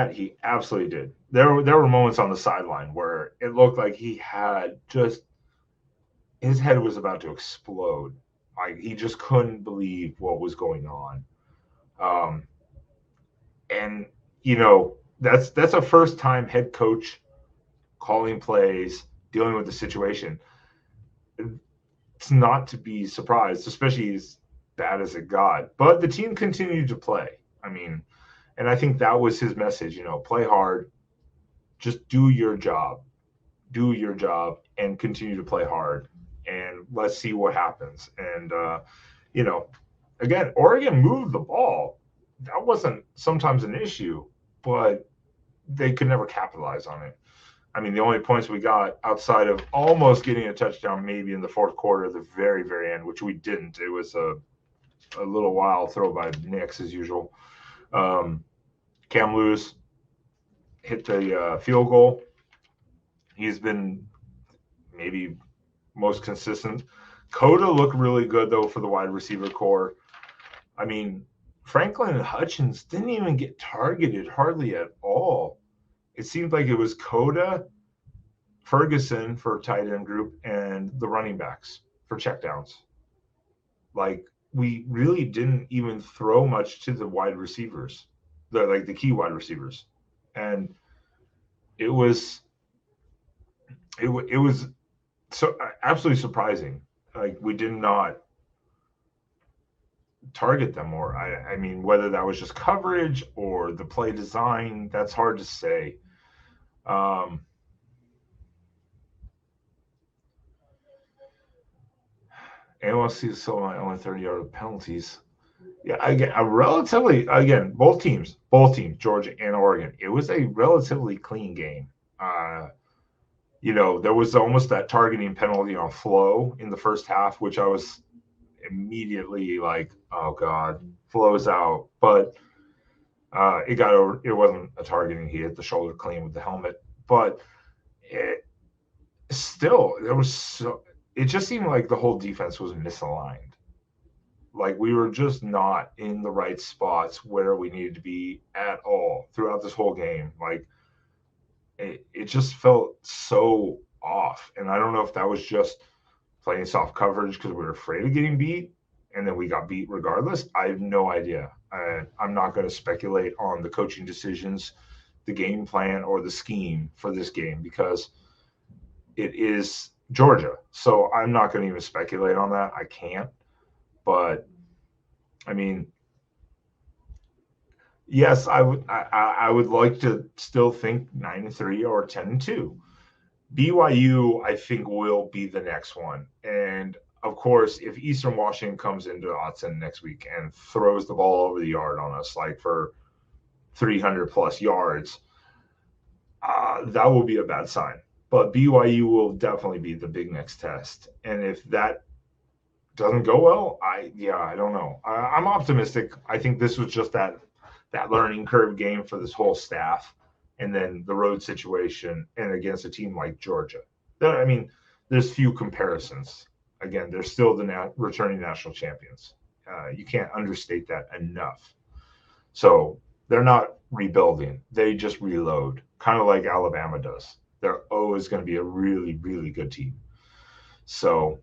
That he absolutely did. There were moments on the sideline where it looked like he had just his head was about to explode. Like he just couldn't believe what was going on. Um, and that's a first time head coach calling plays, dealing with the situation. It's not to be surprised, especially as bad as it got. But the team continued to play. I mean, and I think that was his message. Play hard, just do your job, and continue to play hard, and let's see what happens. And you know, again, Oregon moved the ball. That wasn't sometimes an issue, but they could never capitalize on it. I mean, the only points we got outside of almost getting a touchdown, maybe in the fourth quarter, the very, very end, which we didn't. It was a little wild throw by Nix as usual. Cam Lewis hit the field goal. He's been maybe most consistent. Coda looked really good though for the wide receiver core. I mean, Franklin and Hutchins didn't even get targeted hardly at all. It seemed like it was Coda, Ferguson for tight end group, and the running backs for checkdowns. Like we really didn't even throw much to the wide receivers, the key wide receivers, and it was it was so absolutely surprising. Like we did not target them more. I mean, whether that was just coverage or the play design, that's hard to say. Um, AOC is still only 30-yard penalties. Yeah, again, both teams, Georgia and Oregon. It was a relatively clean game. There was almost that targeting penalty on Flo in the first half, which I was immediately like, oh God, Flo's out. But it got over. It wasn't a targeting. He hit the shoulder clean with the helmet. But it just seemed like the whole defense was misaligned. Like we were just not in the right spots where we needed to be at all throughout this whole game. Like it just felt so off. And I don't know if that was just playing soft coverage because we were afraid of getting beat and then we got beat regardless. I have no idea. I'm not going to speculate on the coaching decisions, the game plan, or the scheme for this game because it is Georgia. So I'm not going to even speculate on that. I can't. But I mean, yes, I would like to still think 9-3 or 10-2. BYU, I think, will be the next one. And of course, if Eastern Washington comes into Autzen next week and throws the ball over the yard on us, like for 300 plus yards, that will be a bad sign. But BYU will definitely be the big next test. And if that doesn't go well, I don't know. I'm optimistic. I think this was just that learning curve game for this whole staff, and then the road situation, and against a team like Georgia. I mean, there's few comparisons. Again, they're still the returning national champions. You can't understate that enough. So they're not rebuilding; they just reload, kind of like Alabama does. They're always going to be a really, really good team. So